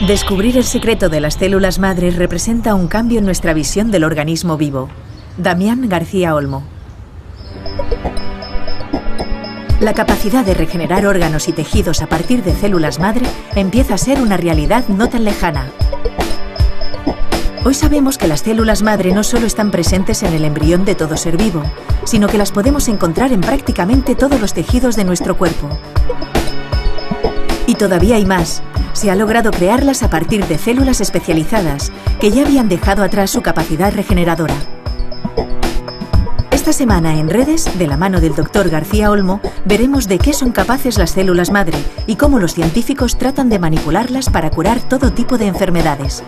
Descubrir el secreto de las células madre representa un cambio en nuestra visión del organismo vivo. Damián García Olmo. La capacidad de regenerar órganos y tejidos a partir de células madre empieza a ser una realidad no tan lejana. Hoy sabemos que las células madre no solo están presentes en el embrión de todo ser vivo, sino que las podemos encontrar en prácticamente todos los tejidos de nuestro cuerpo. Y todavía hay más. Se ha logrado crearlas a partir de células especializadas que ya habían dejado atrás su capacidad regeneradora. Esta semana en Redes, de la mano del Dr. García Olmo, veremos de qué son capaces las células madre y cómo los científicos tratan de manipularlas para curar todo tipo de enfermedades.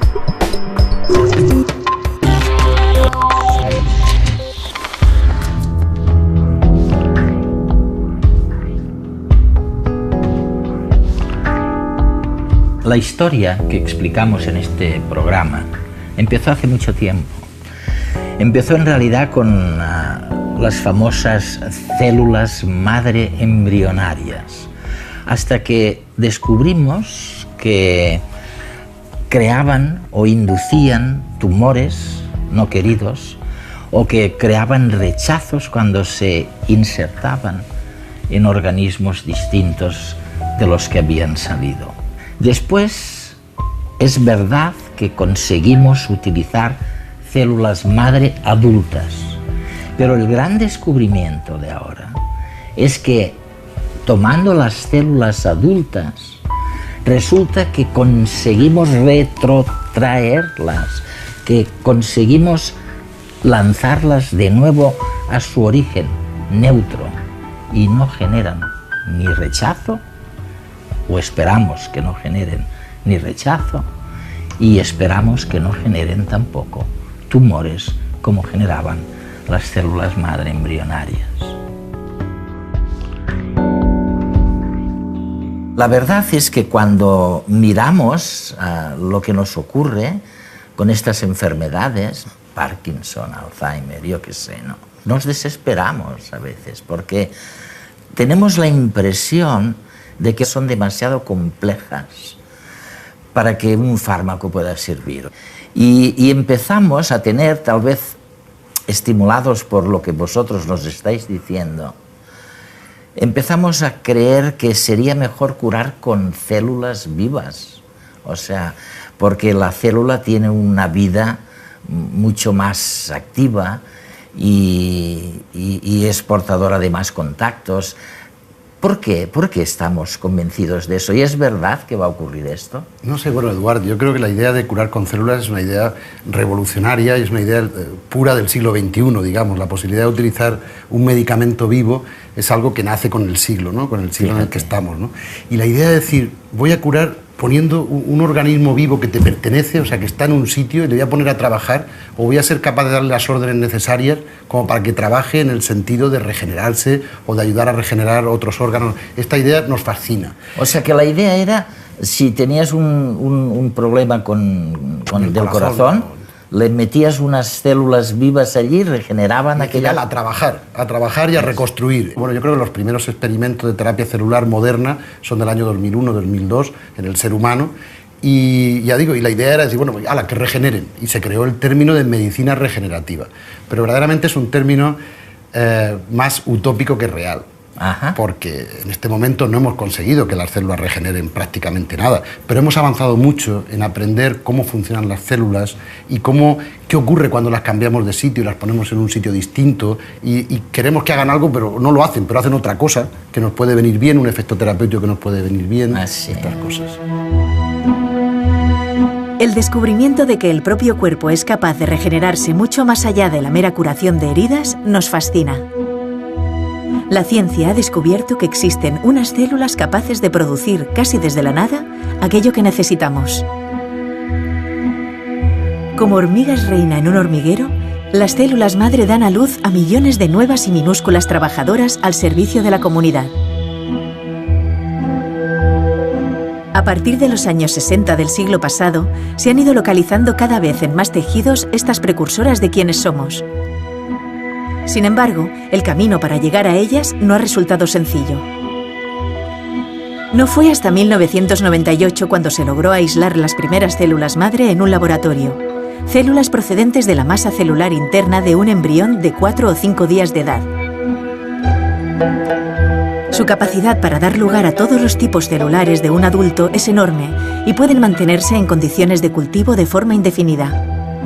La historia que explicamos en este programa empezó hace mucho tiempo. Empezó en realidad con las famosas células madre embrionarias, hasta que descubrimos que creaban o inducían tumores no queridos o que creaban rechazos cuando se insertaban en organismos distintos de los que habían salido. Después, es verdad que conseguimos utilizar células madre adultas, pero el gran descubrimiento de ahora es que tomando las células adultas, resulta que conseguimos retrotraerlas, que conseguimos lanzarlas de nuevo a su origen neutro y no generan ni rechazo, o esperamos que no generen ni rechazo, y esperamos que no generen tampoco tumores como generaban las células madre embrionarias. La verdad es que cuando miramos lo que nos ocurre con estas enfermedades, Parkinson, Alzheimer, yo qué sé, ¿no? Nos desesperamos a veces porque tenemos la impresión de que son demasiado complejas para que un fármaco pueda servir. Y empezamos a tener, tal vez estimulados por lo que vosotros nos estáis diciendo, empezamos a creer que sería mejor curar con células vivas. O sea, porque la célula tiene una vida mucho más activa y es portadora de más contactos. ¿Por qué? ¿Por qué estamos convencidos de eso? ¿Y es verdad que va a ocurrir esto? No sé, bueno, Eduardo, yo creo que la idea de curar con células es una idea revolucionaria y es una idea pura del siglo XXI, digamos. La posibilidad de utilizar un medicamento vivo es algo que nace con el siglo, ¿no? Con el siglo en el que estamos, ¿no? Y la idea de decir, voy a curar poniendo un organismo vivo que te pertenece, o sea, que está en un sitio y le voy a poner a trabajar, o voy a ser capaz de darle las órdenes necesarias como para que trabaje en el sentido de regenerarse o de ayudar a regenerar otros órganos. Esta idea nos fascina. O sea, que la idea era, si tenías un problema con el corazón, le metías unas células vivas allí, regeneraban aquella... A trabajar y a reconstruir. Bueno, yo creo que los primeros experimentos de terapia celular moderna son del año 2001-2002 en el ser humano. Y ya digo, y la idea era decir, bueno, ala, que regeneren. Y se creó el término de medicina regenerativa. Pero verdaderamente es un término más utópico que real. Ajá. Porque en este momento no hemos conseguido que las células regeneren prácticamente nada, pero hemos avanzado mucho en aprender cómo funcionan las células y qué ocurre cuando las cambiamos de sitio y las ponemos en un sitio distinto y queremos que hagan algo, pero no lo hacen, pero hacen otra cosa que nos puede venir bien, un efecto terapéutico que nos puede venir bien, estas cosas. El descubrimiento de que el propio cuerpo es capaz de regenerarse mucho más allá de la mera curación de heridas nos fascina. La ciencia ha descubierto que existen unas células capaces de producir casi desde la nada aquello que necesitamos. Como hormigas reina en un hormiguero, Las células madre dan a luz a millones de nuevas y minúsculas trabajadoras al servicio de la comunidad. A partir de los años 60 del siglo pasado, se han ido localizando cada vez en más tejidos estas precursoras de quienes somos. Sin embargo, el camino para llegar a ellas no ha resultado sencillo. No fue hasta 1998 cuando se logró aislar las primeras células madre en un laboratorio, células procedentes de la masa celular interna de un embrión de 4 o 5 días de edad. Su capacidad para dar lugar a todos los tipos celulares de un adulto es enorme y pueden mantenerse en condiciones de cultivo de forma indefinida.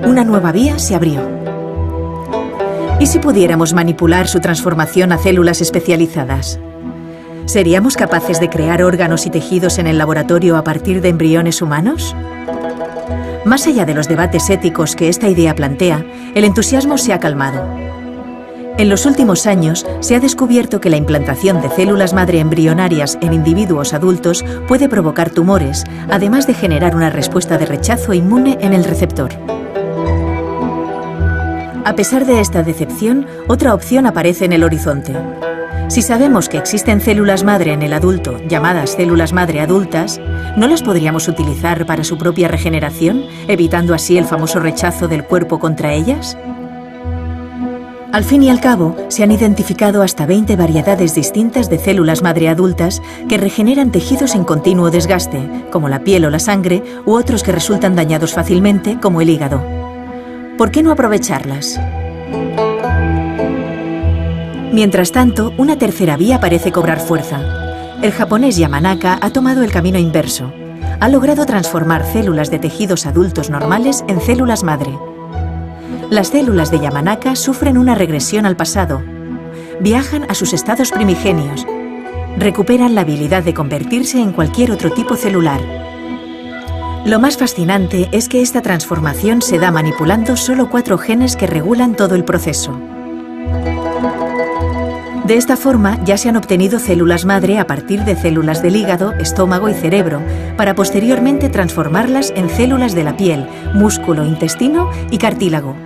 Una nueva vía se abrió. ¿Y si pudiéramos manipular su transformación a células especializadas? ¿Seríamos capaces de crear órganos y tejidos en el laboratorio a partir de embriones humanos? Más allá de los debates éticos que esta idea plantea, el entusiasmo se ha calmado. En los últimos años se ha descubierto que la implantación de células madre embrionarias en individuos adultos puede provocar tumores, además de generar una respuesta de rechazo inmune en el receptor. A pesar de esta decepción, otra opción aparece en el horizonte. Si sabemos que existen células madre en el adulto, llamadas células madre adultas, ¿no las podríamos utilizar para su propia regeneración, evitando así el famoso rechazo del cuerpo contra ellas? Al fin y al cabo, se han identificado hasta 20 variedades distintas de células madre adultas que regeneran tejidos en continuo desgaste, como la piel o la sangre, u otros que resultan dañados fácilmente, como el hígado. ¿Por qué no aprovecharlas? Mientras tanto, una tercera vía parece cobrar fuerza. El japonés Yamanaka ha tomado el camino inverso. Ha logrado transformar células de tejidos adultos normales en células madre. Las células de Yamanaka sufren una regresión al pasado. Viajan a sus estados primigenios. Recuperan la habilidad de convertirse en cualquier otro tipo celular. Lo más fascinante es que esta transformación se da manipulando solo 4 genes que regulan todo el proceso. De esta forma ya se han obtenido células madre a partir de células del hígado, estómago y cerebro, para posteriormente transformarlas en células de la piel, músculo, intestino y cartílago.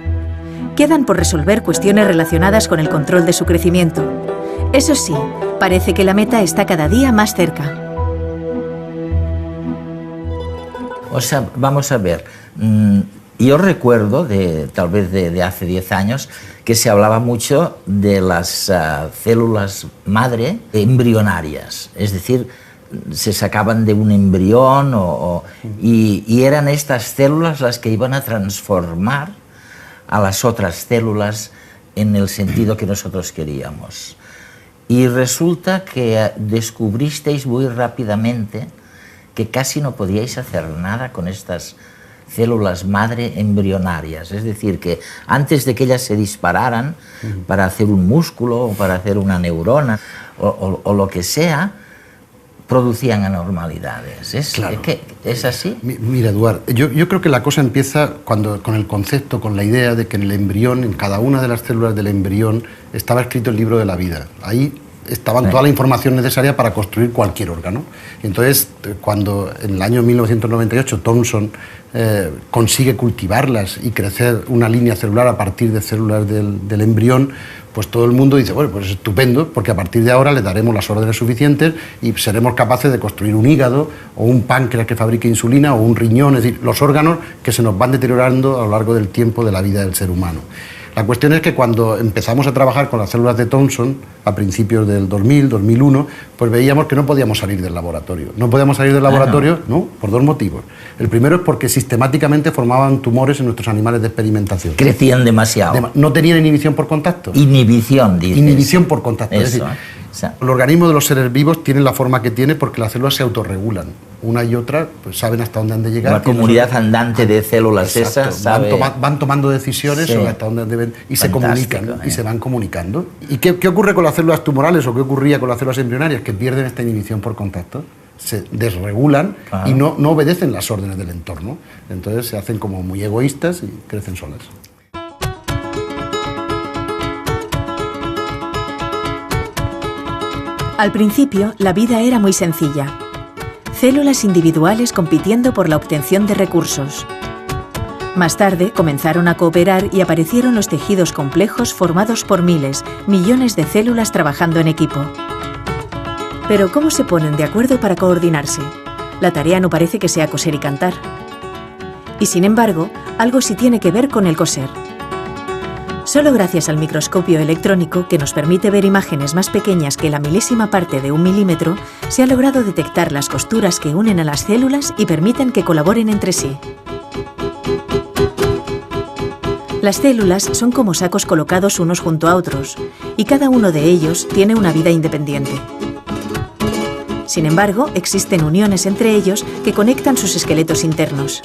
Quedan por resolver cuestiones relacionadas con el control de su crecimiento. Eso sí, parece que la meta está cada día más cerca. O sea, vamos a ver, yo recuerdo, tal vez de hace 10 años, que se hablaba mucho de las células madre embrionarias, es decir, se sacaban de un embrión y eran estas células las que iban a transformar a las otras células en el sentido que nosotros queríamos. Y resulta que descubristeis muy rápidamente que casi no podíais hacer nada con estas células madre embrionarias, es decir, que antes de que ellas se dispararan para hacer un músculo o para hacer una neurona o lo que sea, producían anormalidades. ¿Es así? Mira, Eduard, yo creo que la cosa empieza con el concepto, con la idea de que en el embrión, en cada una de las células del embrión, estaba escrito el libro de la vida. Ahí estaban toda la información necesaria para construir cualquier órgano. Entonces, cuando en el año 1998 Thomson consigue cultivarlas y crecer una línea celular a partir de células del embrión, pues todo el mundo dice, bueno, pues es estupendo, porque a partir de ahora le daremos las órdenes suficientes y seremos capaces de construir un hígado o un páncreas que fabrique insulina o un riñón, es decir, los órganos que se nos van deteriorando a lo largo del tiempo de la vida del ser humano. La cuestión es que cuando empezamos a trabajar con las células de Thomson, a principios del 2000, 2001, pues veíamos que no podíamos salir del laboratorio. No podíamos salir del laboratorio, ¿no? Por 2 motivos. El primero es porque sistemáticamente formaban tumores en nuestros animales de experimentación. Crecían demasiado. No tenían inhibición por contacto. Inhibición, dices. Inhibición por contacto. Eso, es decir, el organismo de los seres vivos tiene la forma que tiene porque las células se autorregulan. Una y otra pues saben hasta dónde han de llegar. La comunidad andante de células esas sabe... van tomando decisiones sobre hasta dónde deben y se comunican y se van comunicando. ¿Y qué ocurre con las células tumorales o qué ocurría con las células embrionarias? Que pierden esta inhibición por contacto, se desregulan y no obedecen las órdenes del entorno. Entonces se hacen como muy egoístas y crecen solas. Al principio, la vida era muy sencilla. Células individuales compitiendo por la obtención de recursos. Más tarde comenzaron a cooperar y aparecieron los tejidos complejos formados por miles, millones de células trabajando en equipo. Pero ¿cómo se ponen de acuerdo para coordinarse? La tarea no parece que sea coser y cantar. Y sin embargo, algo sí tiene que ver con el coser. Solo gracias al microscopio electrónico, que nos permite ver imágenes más pequeñas que la milésima parte de 1 milímetro, se ha logrado detectar las costuras que unen a las células y permiten que colaboren entre sí. Las células son como sacos colocados unos junto a otros, y cada uno de ellos tiene una vida independiente. Sin embargo, existen uniones entre ellos que conectan sus esqueletos internos.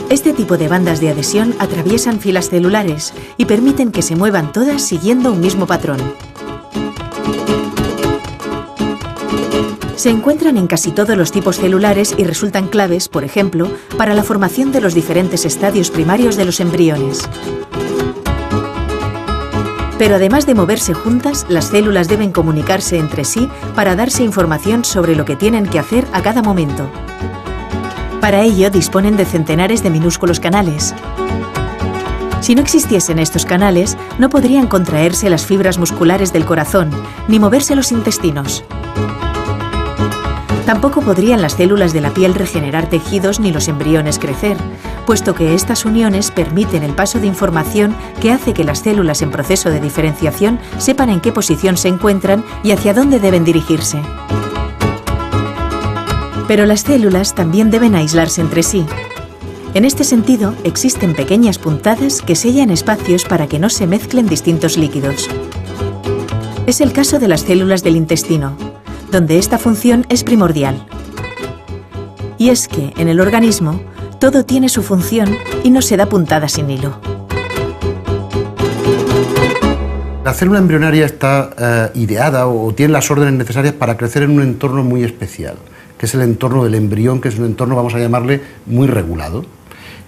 Este tipo de bandas de adhesión atraviesan filas celulares y permiten que se muevan todas siguiendo un mismo patrón. Se encuentran en casi todos los tipos celulares y resultan claves, por ejemplo, para la formación de los diferentes estadios primarios de los embriones. Pero además de moverse juntas, las células deben comunicarse entre sí para darse información sobre lo que tienen que hacer a cada momento. Para ello disponen de centenares de minúsculos canales. Si no existiesen estos canales, no podrían contraerse las fibras musculares del corazón, ni moverse los intestinos. Tampoco podrían las células de la piel regenerar tejidos ni los embriones crecer, puesto que estas uniones permiten el paso de información que hace que las células en proceso de diferenciación sepan en qué posición se encuentran y hacia dónde deben dirigirse. Pero las células también deben aislarse entre sí. En este sentido, existen pequeñas puntadas que sellan espacios para que no se mezclen distintos líquidos. Es el caso de las células del intestino, donde esta función es primordial. Y es que, en el organismo, todo tiene su función y no se da puntada sin hilo. La célula embrionaria está ideada o tiene las órdenes necesarias para crecer en un entorno muy especial, que es el entorno del embrión, que es un entorno, vamos a llamarle, muy regulado.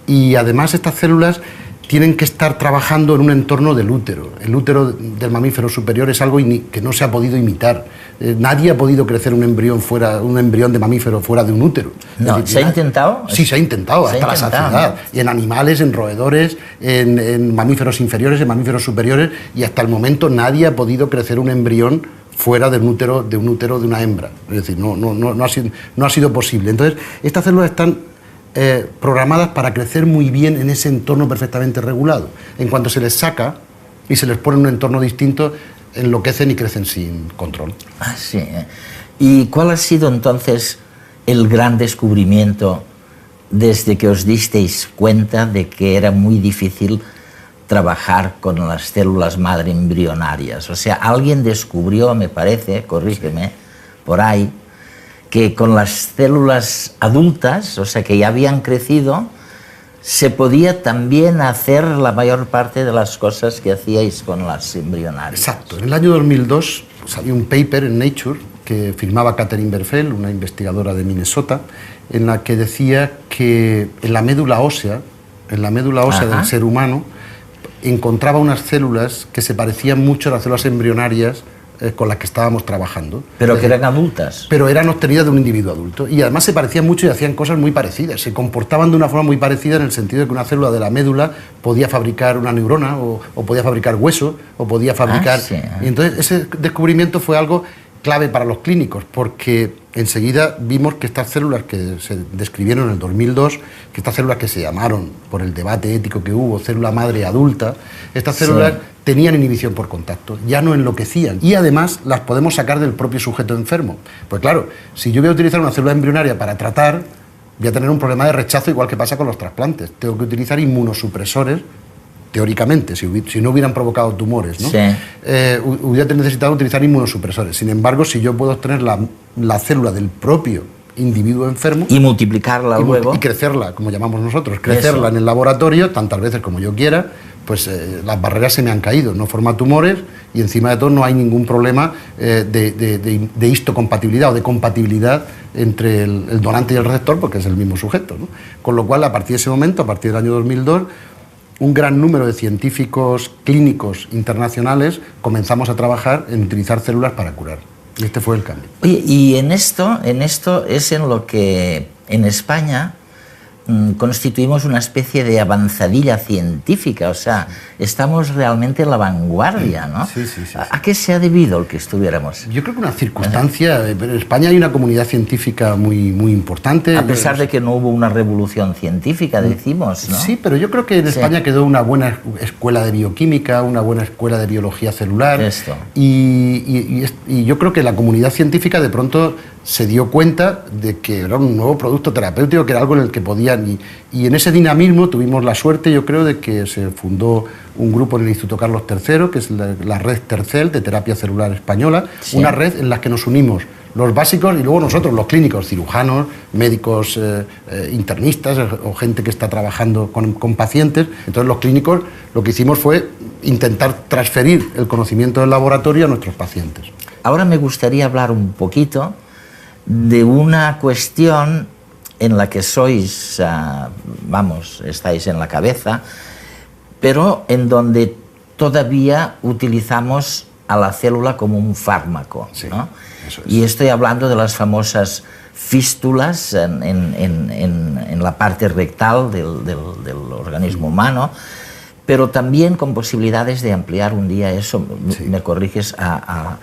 Y además estas células tienen que estar trabajando en un entorno del útero. El útero del mamífero superior es algo que no se ha podido imitar. Nadie ha podido crecer un embrión de mamífero fuera de un útero. No, ¿se ha intentado? Sí, se ha intentado, hasta la saciedad. ¿No? En animales, en roedores, en mamíferos inferiores, en mamíferos superiores, y hasta el momento nadie ha podido crecer un embrión fuera de un útero de una hembra. Es decir, no ha sido posible. Entonces, estas células están programadas para crecer muy bien en ese entorno perfectamente regulado. En cuanto se les saca y se les pone en un entorno distinto, enloquecen y crecen sin control. Ah, sí. ¿Y cuál ha sido entonces el gran descubrimiento desde que os disteis cuenta de que era muy difícil trabajar con las células madre embrionarias? O sea, alguien descubrió, me parece, corrígeme, por ahí, que con las células adultas, o sea, que ya habían crecido, se podía también hacer la mayor parte de las cosas que hacíais con las embrionarias. Exacto. En el año 2002 salió un paper en Nature que firmaba Catherine Berfel, una investigadora de Minnesota, en la que decía que en la médula ósea del ser humano, encontraba unas células que se parecían mucho a las células embrionarias con las que estábamos trabajando. Pero que eran adultas. Pero eran obtenidas de un individuo adulto. Y además se parecían mucho y hacían cosas muy parecidas. Se comportaban de una forma muy parecida en el sentido de que una célula de la médula podía fabricar una neurona, o podía fabricar hueso, o podía fabricar... Sí. Y entonces ese descubrimiento fue algo clave para los clínicos, porque enseguida vimos que estas células que se describieron en el 2002, que estas células que se llamaron, por el debate ético que hubo, célula madre adulta, estas células tenían inhibición por contacto, ya no enloquecían, y además las podemos sacar del propio sujeto enfermo. Pues claro, si yo voy a utilizar una célula embrionaria para tratar, voy a tener un problema de rechazo igual que pasa con los trasplantes. Tengo que utilizar inmunosupresores, teóricamente, si no hubieran provocado tumores, ¿no? Sí. Hubiera necesitado utilizar inmunosupresores. Sin embargo, si yo puedo obtener la célula del propio individuo enfermo y multiplicarla luego y crecerla, como llamamos nosotros, crecerla en el laboratorio tantas veces como yo quiera, pues las barreras se me han caído, no forma tumores y encima de todo no hay ningún problema de histocompatibilidad o de compatibilidad entre el donante y el receptor, porque es el mismo sujeto, ¿no? Con lo cual, a partir de ese momento, a partir del año 2002, un gran número de científicos clínicos internacionales comenzamos a trabajar en utilizar células para curar. Y este fue el cambio. Oye, y en esto es en lo que en España constituimos una especie de avanzadilla científica, o sea, estamos realmente en la vanguardia, ¿no? Sí, sí, sí. ¿A qué se ha debido el que estuviéramos? Yo creo que una circunstancia, en España hay una comunidad científica muy importante. A pesar de que no hubo una revolución científica, decimos, ¿no? Sí, pero yo creo que en España quedó una buena escuela de bioquímica, una buena escuela de biología celular. Esto. Y yo creo que la comunidad científica de pronto se dio cuenta de que era un nuevo producto terapéutico, que era algo en el que podían... Y en ese dinamismo tuvimos la suerte, yo creo, de que se fundó un grupo en el Instituto Carlos III, que es la red Tercel de terapia celular española, una red en la que nos unimos los básicos y luego nosotros, los clínicos, cirujanos, médicos internistas o gente que está trabajando con pacientes. Entonces los clínicos lo que hicimos fue intentar transferir el conocimiento del laboratorio a nuestros pacientes. Ahora me gustaría hablar un poquito de una cuestión en la que sois, estáis en la cabeza, pero en donde todavía utilizamos a la célula como un fármaco, sí, ¿no? Eso es. Y estoy hablando de las famosas fístulas en la parte rectal del organismo humano, pero también con posibilidades de ampliar un día eso, sí, me corriges, a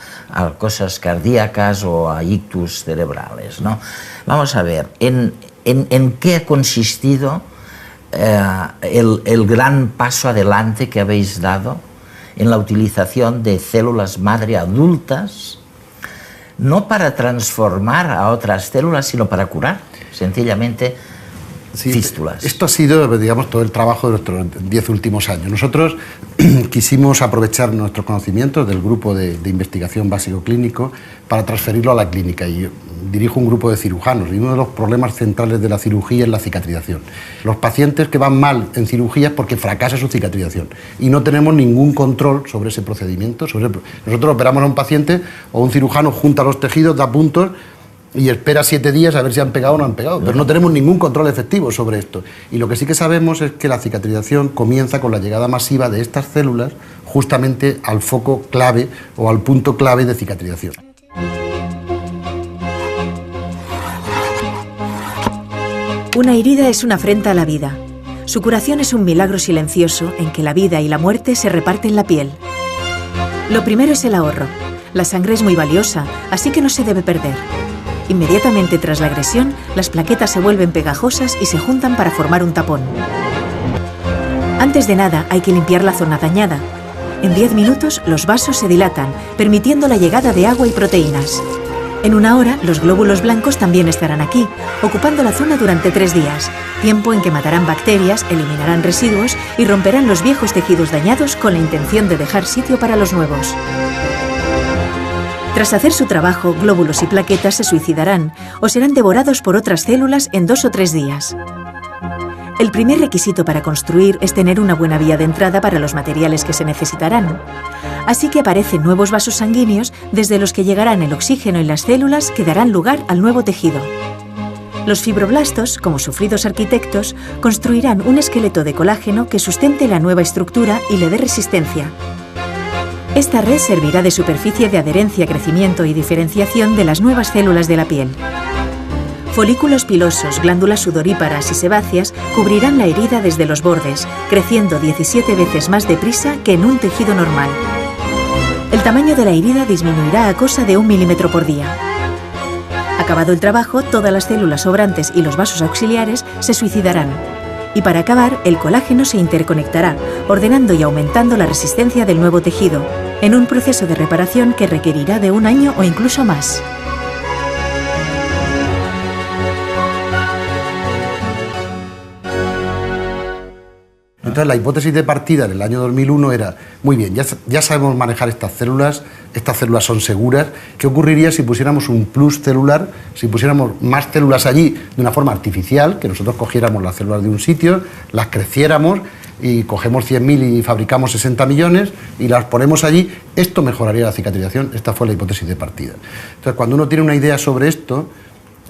cosas cardíacas o a ictus cerebrales, ¿no? Vamos a ver, ¿en qué ha consistido el gran paso adelante que habéis dado en la utilización de células madre adultas, no para transformar a otras células, sino para curar, sencillamente, fístulas? Esto ha sido, digamos, todo el trabajo de nuestros 10 últimos años. Nosotros quisimos aprovechar nuestros conocimientos del grupo de investigación básico clínico para transferirlo a la clínica. Y yo dirijo un grupo de cirujanos y uno de los problemas centrales de la cirugía es la cicatrización. Los pacientes que van mal en cirugía es porque fracasa su cicatrización y no tenemos ningún control sobre ese procedimiento. Nosotros operamos a un paciente o un cirujano junta los tejidos, da puntos y espera 7 días a ver si han pegado o no han pegado, pero no tenemos ningún control efectivo sobre esto. Y lo que sí que sabemos es que la cicatrización comienza con la llegada masiva de estas células justamente al foco clave o al punto clave de cicatrización. Una herida es una afrenta a la vida. Su curación es un milagro silencioso en que la vida y la muerte se reparten la piel. Lo primero es el ahorro. La sangre es muy valiosa, así que no se debe perder. Inmediatamente tras la agresión, las plaquetas se vuelven pegajosas y se juntan para formar un tapón. Antes de nada, hay que limpiar la zona dañada. En 10 minutos, los vasos se dilatan, permitiendo la llegada de agua y proteínas. En 1 hora, los glóbulos blancos también estarán aquí, ocupando la zona durante 3 días, tiempo en que matarán bacterias, eliminarán residuos y romperán los viejos tejidos dañados con la intención de dejar sitio para los nuevos. Tras hacer su trabajo, glóbulos y plaquetas se suicidarán o serán devorados por otras células en 2 o 3 días. El primer requisito para construir es tener una buena vía de entrada para los materiales que se necesitarán. Así que aparecen nuevos vasos sanguíneos desde los que llegarán el oxígeno y las células que darán lugar al nuevo tejido. Los fibroblastos, como sufridos arquitectos, construirán un esqueleto de colágeno que sustente la nueva estructura y le dé resistencia. Esta red servirá de superficie de adherencia, crecimiento y diferenciación de las nuevas células de la piel. Folículos pilosos, glándulas sudoríparas y sebáceas cubrirán la herida desde los bordes, creciendo 17 veces más deprisa que en un tejido normal. El tamaño de la herida disminuirá a cosa de 1 milímetro por día. Acabado el trabajo, todas las células sobrantes y los vasos auxiliares se suicidarán. Y para acabar, el colágeno se interconectará, ordenando y aumentando la resistencia del nuevo tejido, en un proceso de reparación que requerirá de 1 año o incluso más. Entonces la hipótesis de partida en el año 2001 era, muy bien, ya sabemos manejar estas células son seguras. ¿Qué ocurriría si pusiéramos un plus celular, si pusiéramos más células allí de una forma artificial, que nosotros cogiéramos las células de un sitio, las creciéramos y cogemos 100.000 y fabricamos 60 millones y las ponemos allí? Esto mejoraría la cicatrización. Esta fue la hipótesis de partida. Entonces cuando uno tiene una idea sobre esto,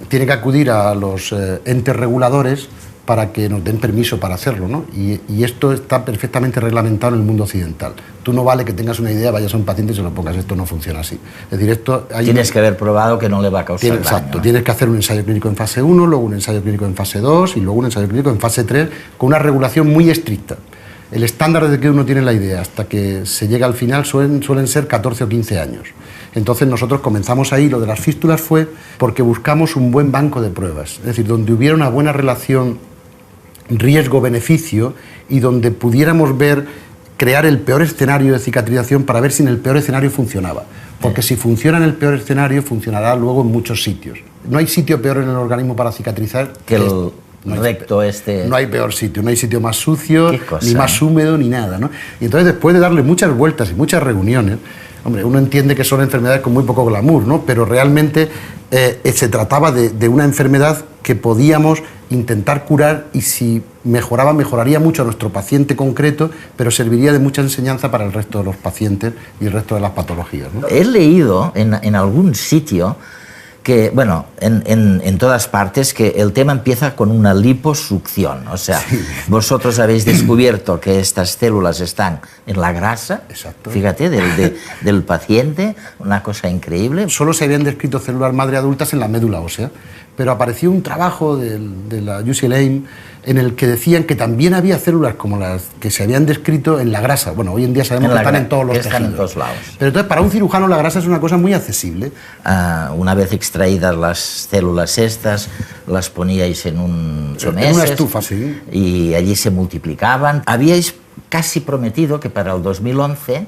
tiene que acudir a los entes reguladores para que nos den permiso para hacerlo, ¿no? Y esto está perfectamente reglamentado en el mundo occidental. Tú no vale que tengas una idea, vayas a un paciente y se lo pongas, esto no funciona así. Es decir, esto... Tienes que haber probado que no le va a causar daño. Exacto, tienes que hacer un ensayo clínico en fase 1, luego un ensayo clínico en fase 2 y luego un ensayo clínico en fase 3 con una regulación muy estricta. El estándar desde que uno tiene la idea hasta que se llega al final suelen ser 14 o 15 años. Entonces nosotros comenzamos ahí, lo de las fístulas fue porque buscamos un buen banco de pruebas, es decir, donde hubiera una buena relación riesgo-beneficio y donde pudiéramos crear el peor escenario de cicatrización para ver si en el peor escenario funcionaba. Porque si funciona en el peor escenario, funcionará luego en muchos sitios. No hay sitio peor en el organismo para cicatrizar que el recto este. No hay peor sitio, no hay sitio más sucio, ni más húmedo, ni nada, ¿no? Y entonces después de darle muchas vueltas y muchas reuniones, hombre, uno entiende que son enfermedades con muy poco glamour, ¿no? Pero realmente se trataba de una enfermedad que podíamos intentar curar y si mejoraba, mejoraría mucho a nuestro paciente concreto, pero serviría de mucha enseñanza para el resto de los pacientes y el resto de las patologías, ¿no? He leído en algún sitio que, bueno, en todas partes, que el tema empieza con una liposucción. O sea, sí. Vosotros habéis descubierto que estas células están en la grasa, exacto. Fíjate, del paciente, una cosa increíble. Solo se habían descrito células madre adultas en la médula ósea, pero apareció un trabajo de la UCLA en el que decían que también había células como las que se habían descrito en la grasa. Bueno, hoy en día sabemos que están en todos los tejidos. Están en todos lados. Pero entonces, para un cirujano la grasa es una cosa muy accesible. Una vez extraídas las células estas, las poníais en un someses. En una estufa, sí. Y allí se multiplicaban. Habíais casi prometido que para el 2011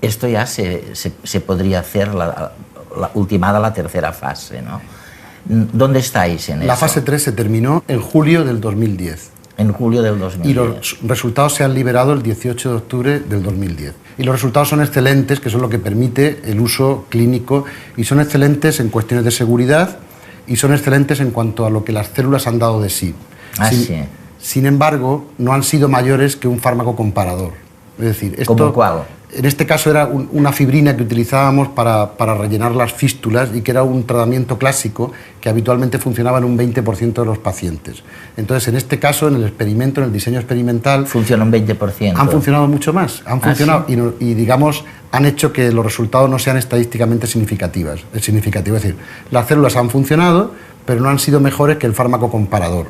esto ya se podría hacer ultimada la tercera fase, ¿no? ¿Dónde estáis en eso? La fase 3 se terminó en julio del 2010. En julio del 2010. Y los resultados se han liberado el 18 de octubre del 2010. Y los resultados son excelentes, que son lo que permite el uso clínico, y son excelentes en cuestiones de seguridad y son excelentes en cuanto a lo que las células han dado de sí. Sin embargo, no han sido mayores que un fármaco comparador. Es decir, esto, ¿cómo cuál? En este caso era una fibrina que utilizábamos para rellenar las fístulas y que era un tratamiento clásico que habitualmente funcionaba en un 20% de los pacientes. Entonces, en este caso, en el experimento, en el diseño experimental... Funciona un 20%. Han funcionado mucho más. Han funcionado ¿sí? y, digamos, han hecho que los resultados no sean estadísticamente significativos. Es decir, las células han funcionado, pero no han sido mejores que el fármaco comparador.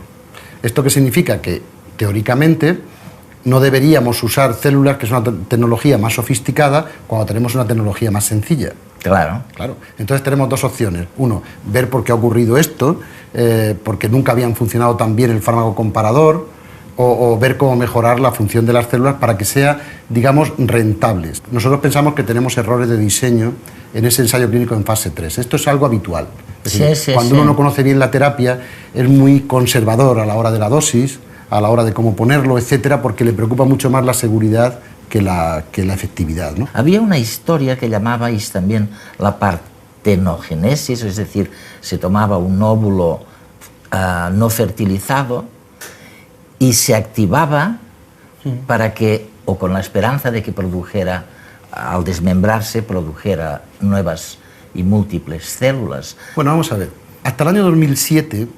¿Esto qué significa? Que, teóricamente, no deberíamos usar células, que es una tecnología más sofisticada, cuando tenemos una tecnología más sencilla. Claro. Entonces tenemos dos opciones. Uno, ver por qué ha ocurrido esto, porque nunca habían funcionado tan bien el fármaco comparador, o ver cómo mejorar la función de las células para que sea, digamos, rentables. Nosotros pensamos que tenemos errores de diseño en ese ensayo clínico en fase 3. Esto es algo habitual. Es decir, cuando uno no conoce bien la terapia, es muy conservador a la hora de la dosis, a la hora de cómo ponerlo, etcétera, porque le preocupa mucho más la seguridad que la efectividad, ¿no? Había una historia que llamabais también la partenogénesis, es decir, se tomaba un óvulo no fertilizado y se activaba para que, o con la esperanza de que produjera, al desmembrarse, produjera nuevas y múltiples células. Bueno, vamos a ver. Hasta el año 2007...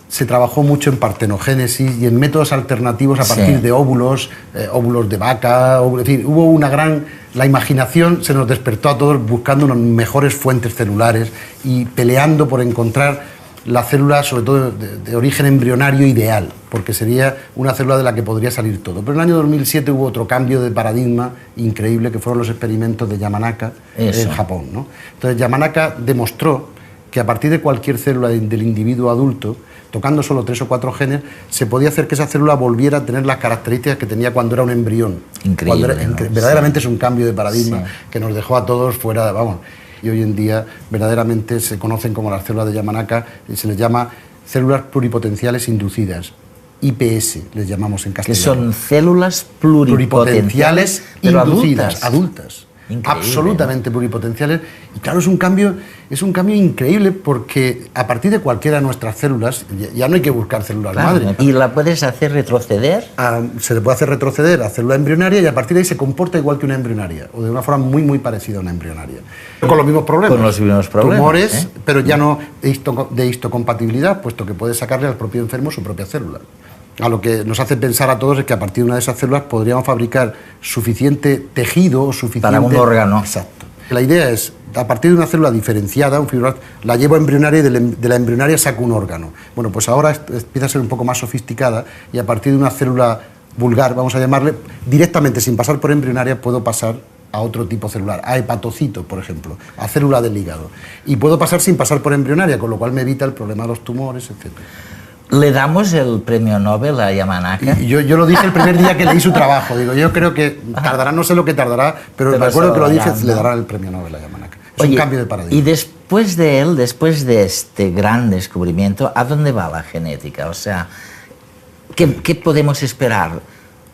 se trabajó mucho en partenogénesis y en métodos alternativos a partir de óvulos de vaca, es decir, hubo una gran... La imaginación se nos despertó a todos buscando unas mejores fuentes celulares y peleando por encontrar la célula, sobre todo de origen embrionario ideal, porque sería una célula de la que podría salir todo. Pero en el año 2007 hubo otro cambio de paradigma increíble, que fueron los experimentos de Yamanaka en Japón, ¿no? Entonces Yamanaka demostró que a partir de cualquier célula del individuo adulto, tocando solo 3 o 4 genes, se podía hacer que esa célula volviera a tener las características que tenía cuando era un embrión. Increíble. Verdaderamente es un cambio de paradigma que nos dejó a todos fuera, vamos. Y hoy en día verdaderamente se conocen como las células de Yamanaka y se les llama células pluripotenciales inducidas. IPS les llamamos en castellano. Que son células pluripotenciales inducidas, adultas. Increíble, absolutamente pluripotenciales. Y claro, es un cambio increíble porque a partir de cualquiera de nuestras células, ya no hay que buscar células madre. Y la puedes hacer retroceder. Se le puede hacer retroceder a célula embrionaria y a partir de ahí se comporta igual que una embrionaria, o de una forma muy, muy parecida a una embrionaria. Con los mismos problemas. Con los mismos problemas. Tumores, pero ya no de histocompatibilidad, puesto que puede sacarle al propio enfermo su propia célula. A lo que nos hace pensar a todos es que a partir de una de esas células podríamos fabricar suficiente tejido o suficiente... Para un órgano. Exacto. La idea es, a partir de una célula diferenciada, un fibroblasto, la llevo a embrionaria y de la embrionaria saco un órgano. Bueno, pues ahora empieza a ser un poco más sofisticada y a partir de una célula vulgar, vamos a llamarle, directamente sin pasar por embrionaria puedo pasar a otro tipo celular, a hepatocito, por ejemplo, a célula del hígado. Y puedo pasar sin pasar por embrionaria, con lo cual me evita el problema de los tumores, etc. ¿Le damos el premio Nobel a Yamanaka? Y yo lo dije el primer día que leí su trabajo. Digo, yo creo que tardará, no sé lo que tardará, pero me acuerdo que lo dije, le darán el premio Nobel a Yamanaka. Es un cambio de paradigma. Y después de él, después de este gran descubrimiento, ¿a dónde va la genética? O sea, ¿qué podemos esperar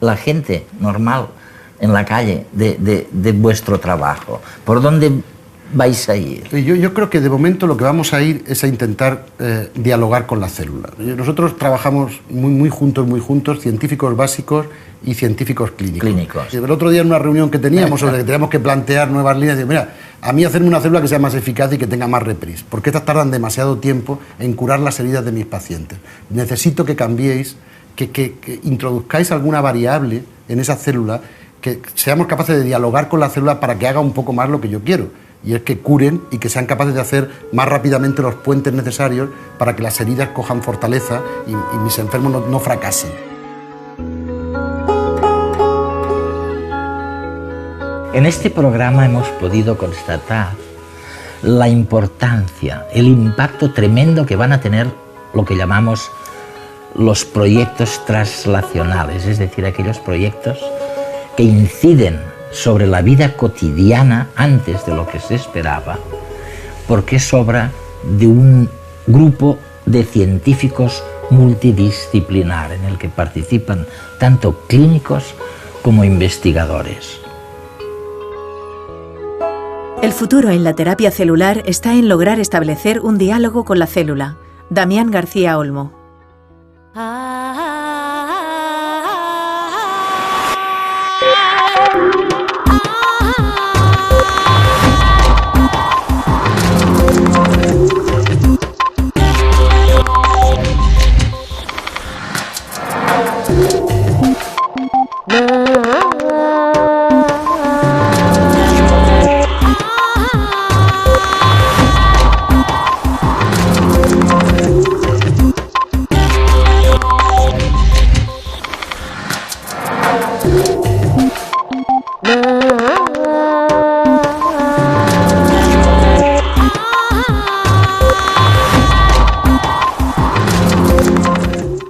la gente normal en la calle de vuestro trabajo? ¿Por dónde vais a ir? Yo creo que de momento lo que vamos a ir es a intentar dialogar con la célula. Nosotros trabajamos muy juntos, científicos básicos y científicos clínicos. El otro día en una reunión que teníamos sobre que teníamos que plantear nuevas líneas, digo, mira, a mí hacerme una célula que sea más eficaz y que tenga más reprise, porque estas tardan demasiado tiempo en curar las heridas de mis pacientes. Necesito que cambiéis, que introduzcáis alguna variable en esa célula, que seamos capaces de dialogar con la célula para que haga un poco más lo que yo quiero. Y es que curen y que sean capaces de hacer más rápidamente los puentes necesarios para que las heridas cojan fortaleza y mis enfermos no fracasen. En este programa hemos podido constatar la importancia, el impacto tremendo que van a tener lo que llamamos los proyectos translacionales, es decir, aquellos proyectos que inciden sobre la vida cotidiana antes de lo que se esperaba, porque es obra de un grupo de científicos multidisciplinar en el que participan tanto clínicos como investigadores. El futuro en la terapia celular está en lograr establecer un diálogo con la célula. Damián García Olmo.